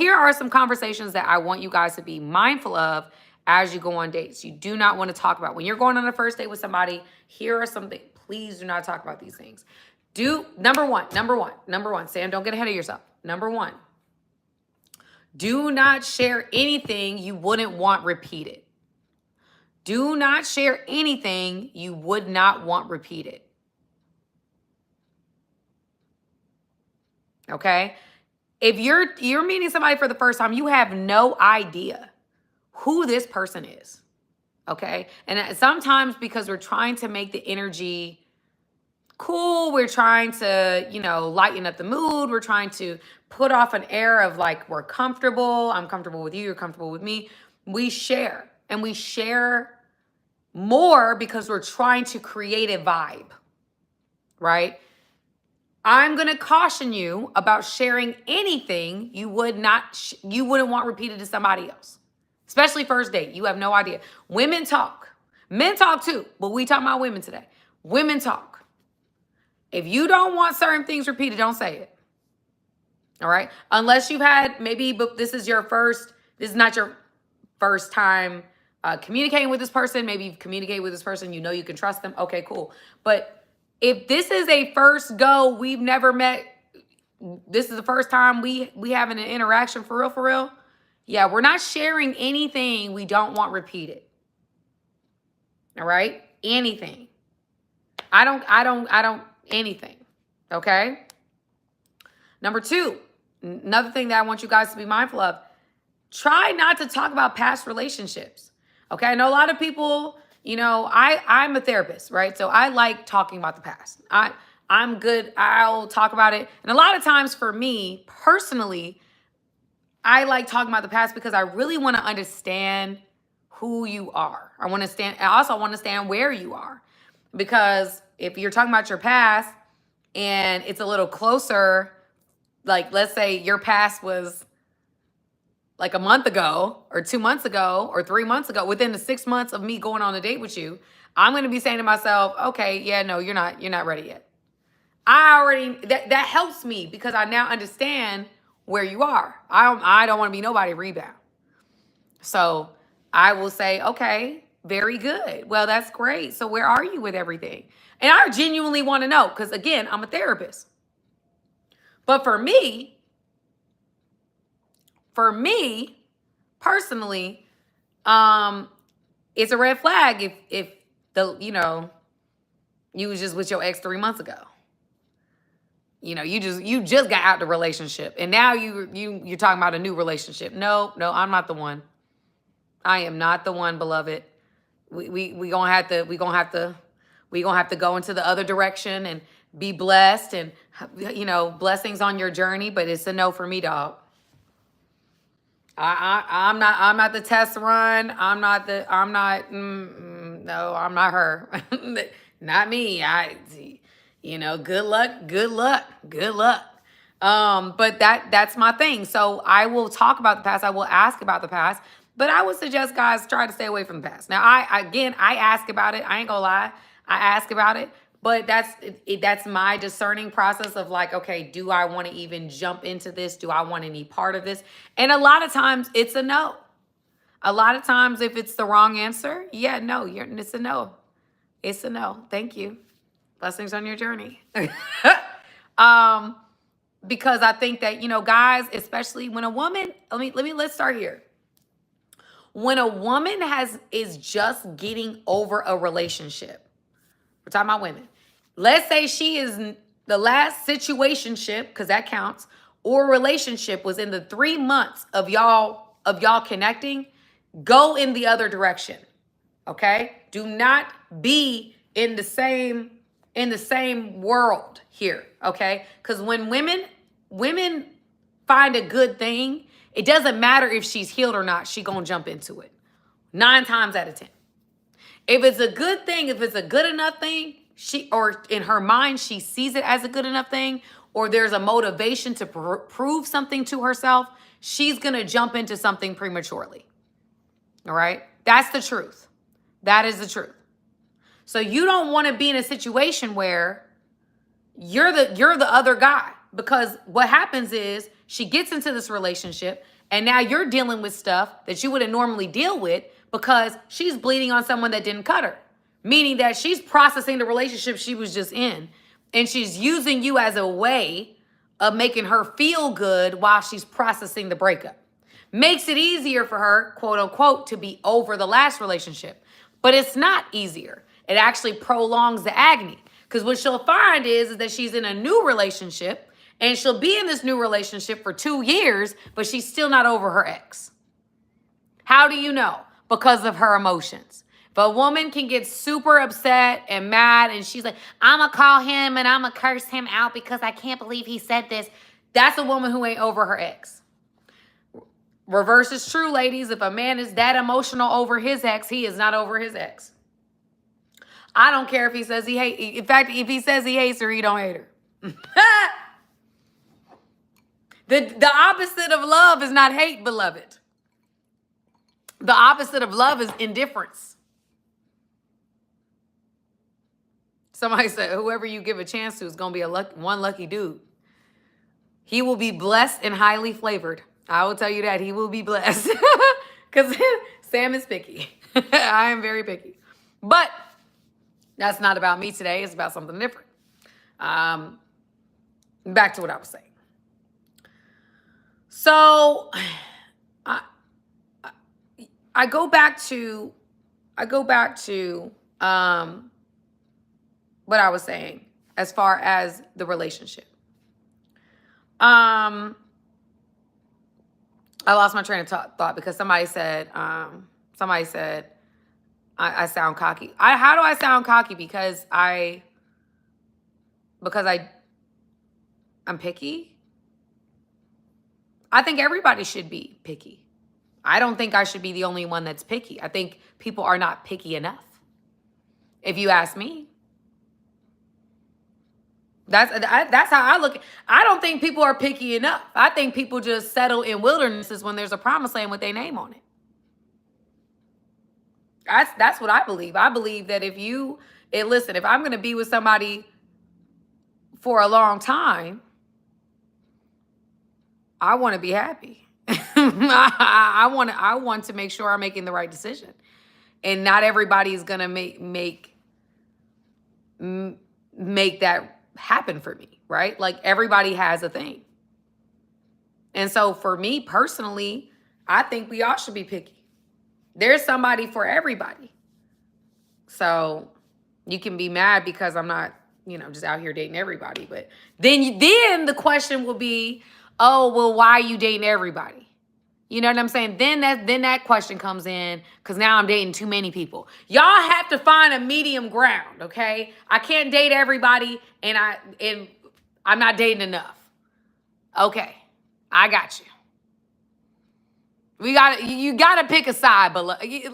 here are some conversations that I want you guys to be mindful of as you go on dates. You do not want to talk about when you're going on a first date with somebody. Here are some things. Please do not talk about these things. Number one, Sam, don't get ahead of yourself. Number one, do not share anything you wouldn't want repeated. Do not share anything you would not want repeated. Okay? If you're meeting somebody for the first time, you have no idea who this person is. Okay? And sometimes because we're trying to make the energy cool, we're trying to, lighten up the mood, we're trying to put off an air of like, we're comfortable, I'm comfortable with you, you're comfortable with me. We share, and we share more because we're trying to create a vibe, right? I'm going to caution you about sharing anything you wouldn't want repeated to somebody else, especially first date. You have no idea. Women talk. Men talk too, but we talking about women today. Women talk. If you don't want certain things repeated, don't say it. All right? Unless you've had but this is not your first time communicating with this person. Maybe you've communicated with this person, you know you can trust them. Okay, cool. But if this is a first go, we've never met, this is the first time we having an interaction for real, yeah, we're not sharing anything we don't want repeated. All right? Anything. I don't anything. Okay? Number two, another thing that I want you guys to be mindful of, try not to talk about past relationships. Okay? I know a lot of people, I'm a therapist, right? So I like talking about the past. I'm good. I'll talk about it. And a lot of times for me personally, I like talking about the past because I really want to understand who you are. I also want to understand where you are. Because if you're talking about your past and it's a little closer, like let's say your past was like a month ago or 2 months ago or 3 months ago, within the 6 months of me going on a date with you, I'm going to be saying to myself, okay, yeah, no, you're not ready yet. That helps me because I now understand where you are. I don't want to be nobody rebound. So I will say, okay, very good. Well, that's great. So where are you with everything? And I genuinely want to know because, again, I'm a therapist. But for me personally, it's a red flag if you was just with your ex 3 months ago. You just got out the relationship and now you're talking about a new relationship. No, I'm not the one. I am not the one, beloved. We gonna have to go into the other direction and be blessed and blessings on your journey, but it's a no for me, dog. I'm not the test run. No, I'm not her. Not me. Good luck. But that's my thing. So I will talk about the past. I will ask about the past. But I would suggest guys try to stay away from the past. Now, I ask about it. I ain't gonna lie. I ask about it. But that's my discerning process of like, okay, do I want to even jump into this? Do I want any part of this? And a lot of times it's a no. A lot of times if it's the wrong answer, yeah, no, it's a no. It's a no. Thank you. Blessings on your journey. Because I think that, guys, especially when a woman, let's start here. When a woman is just getting over a relationship, we're talking about women. Let's say she is the last situationship, because that counts, or relationship was in the 3 months of y'all connecting, go in the other direction. Okay? Do not be in the same world here. Okay? Because when women find a good thing, it doesn't matter if she's healed or not, she gonna jump into it. 9 times out of 10. If it's a good thing, if it's a good enough thing, or in her mind, she sees it as a good enough thing, or there's a motivation to prove something to herself, she's gonna jump into something prematurely. All right? That's the truth. That is the truth. So you don't want to be in a situation where you're the other guy, because what happens is she gets into this relationship And now you're dealing with stuff that you wouldn't normally deal with because she's bleeding on someone that didn't cut her. Meaning that she's processing the relationship she was just in. And she's using you as a way of making her feel good while she's processing the breakup. Makes it easier for her, quote unquote, to be over the last relationship. But it's not easier. It actually prolongs the agony. Because what she'll find is that she's in a new relationship and she'll be in this new relationship for 2 years, but she's still not over her ex. How do you know? Because of her emotions. If a woman can get super upset and mad and she's like, I'm going to call him and I'm going to curse him out because I can't believe he said this. That's a woman who ain't over her ex. Reverse is true, ladies. If a man is that emotional over his ex, he is not over his ex. I don't care if he says he hates. In fact, if he says he hates her, he don't hate her. The opposite of love is not hate, beloved. The opposite of love is indifference. Somebody said, whoever you give a chance to is going to be one lucky dude. He will be blessed and highly flavored. I will tell you that. He will be blessed. Because Sam is picky. I am very picky. But that's not about me today. It's about something different. Back to what I was saying. So I go back to what I was saying as far as the relationship. I lost my train of thought because somebody said I sound cocky. How do I sound cocky? Because I'm picky. I think everybody should be picky. I don't think I should be the only one that's picky. I think people are not picky enough. If you ask me. That's how I look. I don't think people are picky enough. I think people just settle in wildernesses when there's a promised land with their name on it. That's what I believe. I believe that listen, if I'm going to be with somebody for a long time, I want to be happy. I want to make sure I'm making the right decision. And not everybody is going to make that happen for me, right? Like everybody has a thing. And so for me personally, I think we all should be picky. There's somebody for everybody. So you can be mad because I'm not, just out here dating everybody. But then the question will be, oh, well, why are you dating everybody? You know what I'm saying? Then that question comes in because now I'm dating too many people. Y'all have to find a medium ground, okay? I can't date everybody and I'm not dating enough. Okay, I got you. You gotta pick a side, but I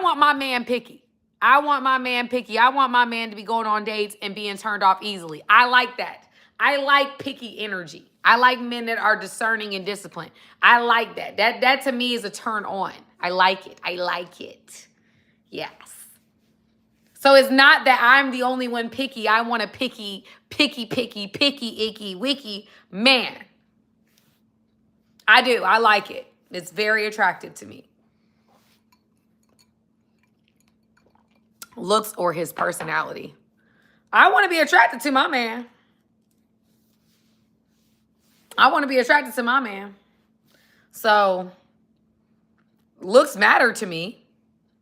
want my man picky. I want my man picky. I want my man to be going on dates and being turned off easily. I like that. I like picky energy. I like men that are discerning and disciplined. I like that. That to me is a turn on. I like it. I like it. Yes. So it's not that I'm the only one picky. I want a picky, icky, wicky man. I do. I like it. It's very attractive to me. Looks or his personality. I want to be attracted to my man. I want to be attracted to my man. So looks matter to me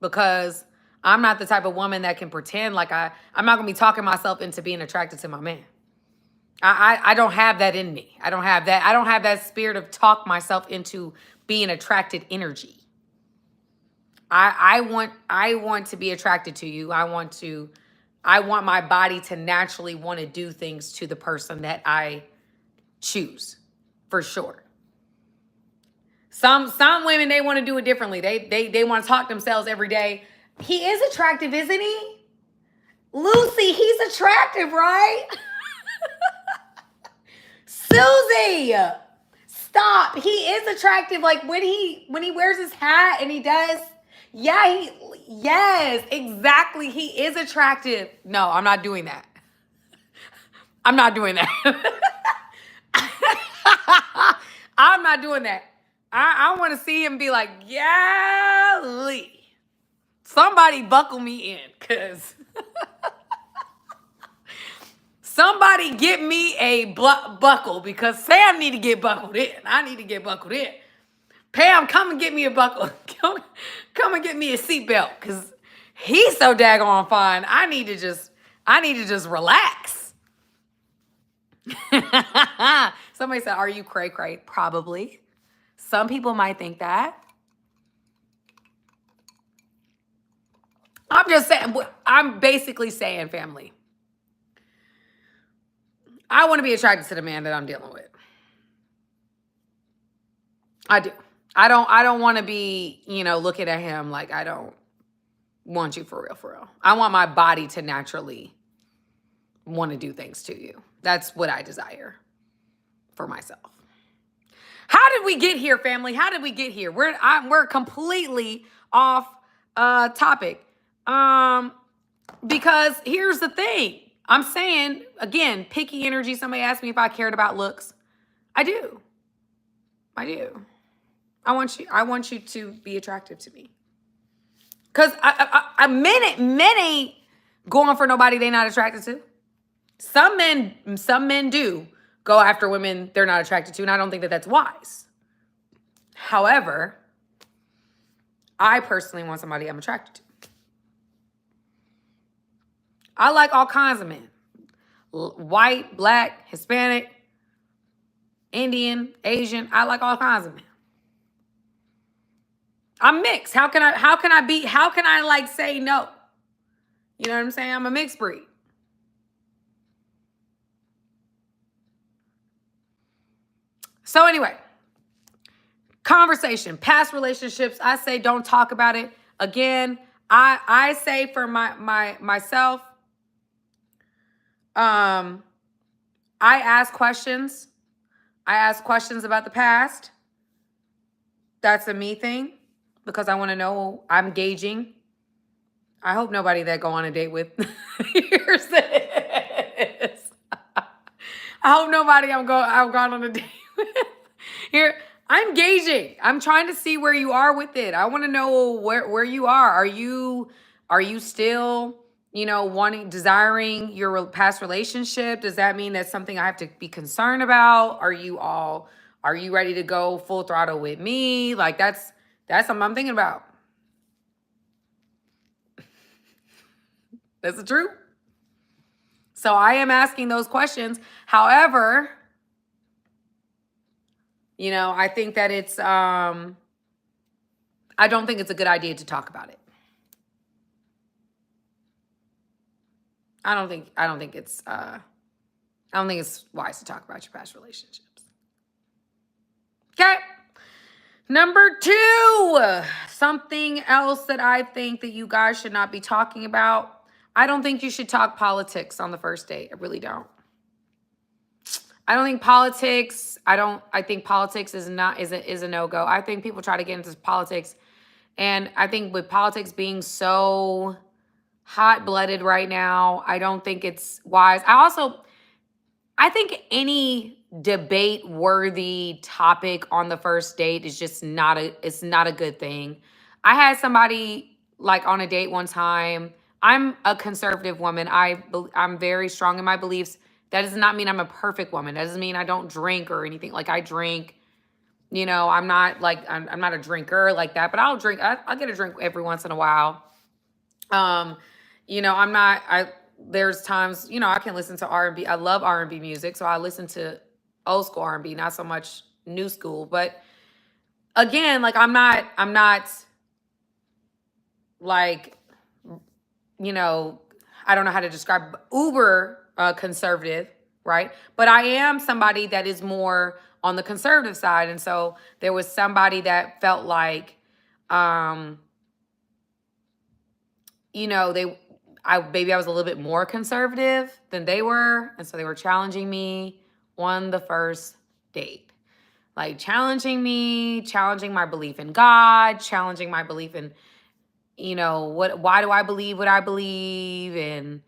because I'm not the type of woman that can pretend like I'm not going to be talking myself into being attracted to my man. I don't have that in me. I don't have that spirit of talk myself into being attracted energy. I want to be attracted to you. I want my body to naturally want to do things to the person that I choose, for sure. Some women, they want to do it differently. They want to talk themselves every day. He is attractive, isn't he? Lucy, he's attractive, right? Susie, stop. He is attractive. Like when he wears his hat and he does. Yeah, yes, exactly. He is attractive. No, I'm not doing that. I'm not doing that. I'm not doing that. I want to see him be like, golly, somebody buckle me in, because somebody get me a buckle, because Sam need to get buckled in. I need to get buckled in. Pam, come and get me a buckle. Come and get me a seatbelt, because he's so daggone fine. I need to just relax. Somebody said, are you cray cray? Probably. Some people might think that. I'm just saying, I'm basically saying, family, I want to be attracted to the man that I'm dealing with. I do. I don't want to be, looking at him like I don't want you for real, for real. I want my body to naturally want to do things to you. That's what I desire for myself. How did we get here, family? How did we get here? We're completely off topic. Because here's the thing. I'm saying, again, picky energy. Somebody asked me if I cared about looks. I do. I want you to be attractive to me. Because men ain't going for nobody they not attracted to. Some men do go after women they're not attracted to, and I don't think that that's wise. However, I personally want somebody I'm attracted to. I like all kinds of men. White, black, Hispanic, Indian, Asian. I like all kinds of men. I'm mixed. How can I like say no? You know what I'm saying? I'm a mixed breed. So anyway, conversation, past relationships. I say don't talk about it. Again, I say for myself, I ask questions. I ask questions about the past. That's a me thing, because I want to know. I'm gauging. I hope nobody that go on a date with hears this. I hope nobody I've gone on a date with here. I'm gauging. I'm trying to see where you are with it. I want to know where you are. Are you still, desiring your past relationship? Does that mean that's something I have to be concerned about? Are you ready to go full throttle with me? Like that's something I'm thinking about. That's the truth. So I am asking those questions. However, I think that it's, I don't think it's a good idea to talk about it. I don't think it's wise to talk about your past relationships. Okay. Number 2, something else that I think that you guys should not be talking about. I don't think you should talk politics on the first date. I really don't. I think politics is a no-go. I think people try to get into politics, and I think with politics being so hot-blooded right now, I don't think it's wise. I think any debate-worthy topic on the first date is just not a good thing. I had somebody like on a date one time. I'm a conservative woman. I'm very strong in my beliefs. That does not mean I'm a perfect woman. That doesn't mean I don't drink or anything. Like I drink, I'm not a drinker like that, but I'll drink. I'll get a drink every once in a while. There's times, I can listen to R&B. I love R&B music. So I listen to old school R&B, not so much new school. But again, like I'm not like, I don't know how to describe uber conservative, right? But I am somebody that is more on the conservative side. And so there was somebody that felt like, maybe I was a little bit more conservative than they were. And so they were challenging me on the first date. Like challenging my belief in God, challenging my belief in, why do I believe what I believe? And,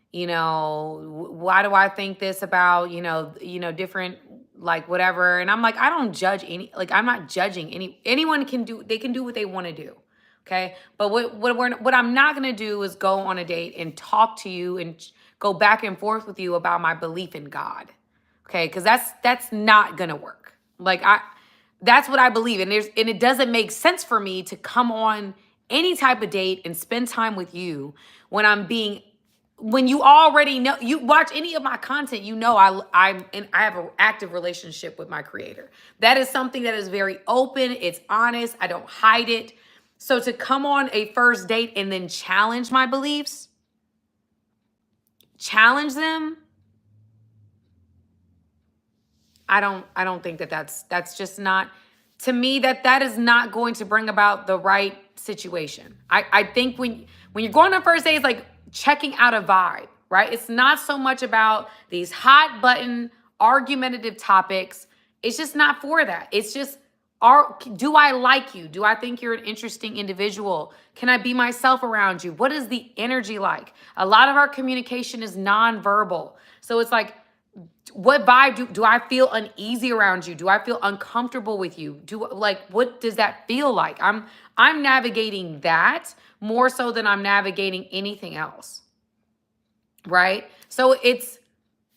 why do I think this about, different like whatever. And I'm like, I don't judge I'm not judging anyone they can do what they want to do. Okay. But what I'm not going to do is go on a date and talk to you and go back and forth with you about my belief in God. Okay. Cause that's not going to work. That's what I believe. And it doesn't make sense for me to come on any type of date and spend time with you when you already know. You watch any of my content, you know I have an active relationship with my creator. That is something that is very open. It's honest. I don't hide it. So to come on a first date and then challenge my beliefs, challenge them, I don't think that's just not, to me, that is not going to bring about the right situation. I think when you're going on first date, it's like checking out a vibe, right? It's not so much about these hot button argumentative topics. It's just not for that. It's just, do I like you? Do I think you're an interesting individual? Can I be myself around you? What is the energy like? A lot of our communication is nonverbal. So it's like, what vibe do I feel uneasy around you? Do I feel uncomfortable with you? What does that feel like? I'm navigating that more so than I'm navigating anything else. Right? So it's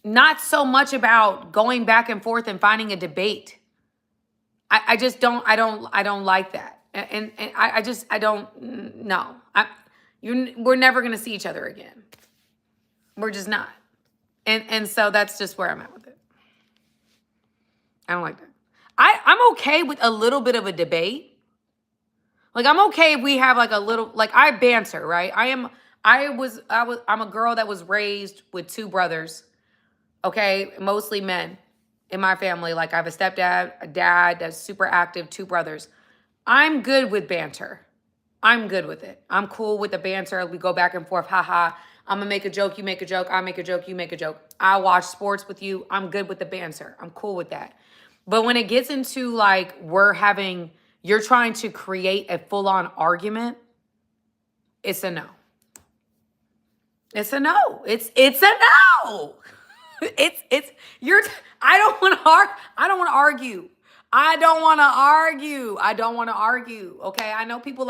not so much about going back and forth and finding a debate. I just don't like that. And I don't no. We're never going to see each other again. We're just not. And so that's just where I'm at with it. I don't like that. I'm okay with a little bit of a debate. Like, I'm okay if we have like a little, like, I banter, right? I'm a girl that was raised with two brothers, okay? Mostly men in my family. Like, I have a stepdad, a dad that's super active, two brothers. I'm good with banter. I'm good with it. I'm cool with the banter. We go back and forth, haha. I'm going to make a joke, you make a joke, I make a joke, you make a joke. I watch sports with you. I'm good with the banter. I'm cool with that. But when it gets into like you're trying to create a full-on argument, it's a no. It's a no. It's a no. I don't want to argue. I don't want to argue. Okay. I know people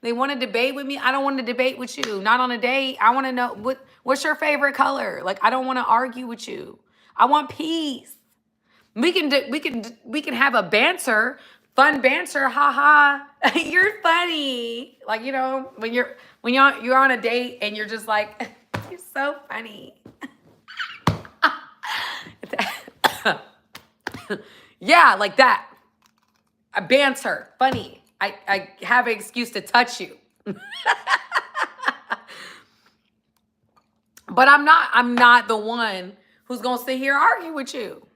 they want to debate with me. I don't want to debate with you. Not on a date. I want to know what's your favorite color? Like, I don't want to argue with you. I want peace. We can have a fun banter. Ha ha. You're funny. Like, when you're on a date and you're just like, you're so funny. Yeah, like that. A banter, funny. I have an excuse to touch you. But I'm not the one who's gonna sit here and argue with you.